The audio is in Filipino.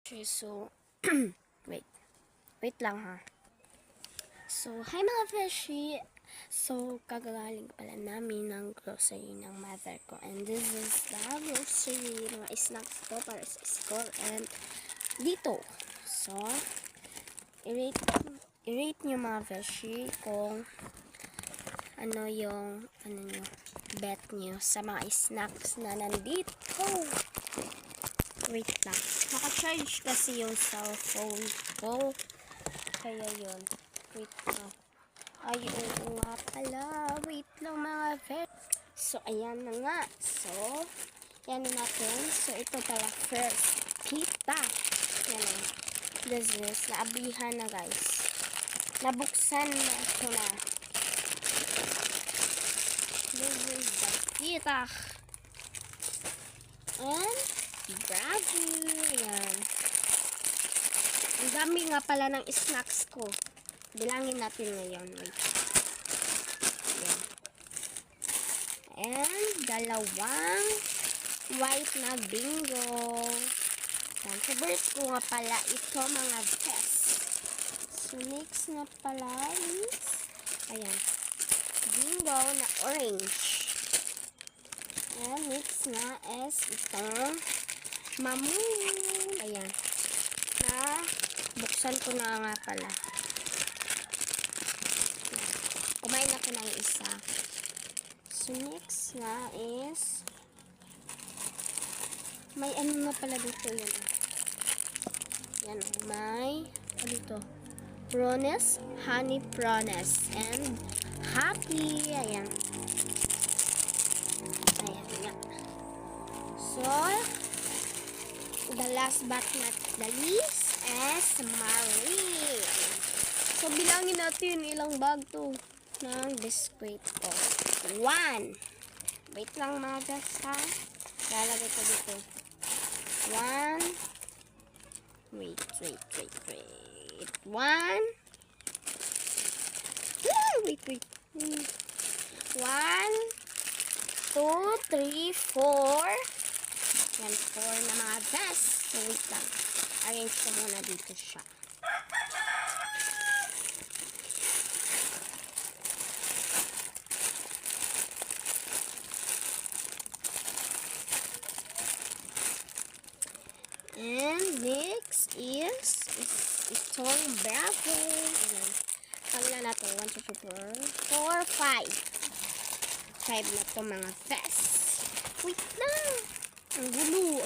Okay, so, wait lang ha. So, hi mga Beshi! So, kagagaling pala namin ng grocery ng mother ko. And this is the grocery, mga snacks ko para sa school. And dito. So, i-rate nyo mga Beshi kung ano yung, bet nyo sa mga snacks na nandito. Wait lang. Naka-charge kasi yung cellphone ko. Kaya yun. Wait lang. Ay, oo nga pala. Wait lang mga vet. So, ayan na nga. So, yan na natin. So, ito pala first. Kita. Yan o. This is, naabihan na guys. Nabuksan na ito na. This is the kita. And, bravo! Ayan. Ang dami nga pala ng snacks ko. Bilangin natin ngayon. Wait. Ayan. And, dalawang white na bingo. Ayan. Favorite ko nga pala ito mga best. So, next na pala is, ayan, bingo na orange. And next na is itong mamoon. Ayan. Na buksan ko na nga pala. Kumain na ko ng isa. So next na is may ano na pala dito yan. Yan. May ano dito? Prones, honey prones, and happy. Ayan. Ayan nga. So, the last but not the least is Marie. So, bilangin natin ilang bag to ng biscuit ko. 1. Wait lang mga guys ha. Lalagay ko dito. 1. Wait. 1. Wait. 1, 2, 3, 4. Yan, 4 na mga best. So, wait lang. Arrange ko muna dito siya. And next is itong bravo. Ayan. Kamila natin. 1, 2, 3, 4, 5. 5 na to mga best. Wait lang. Ang gulo.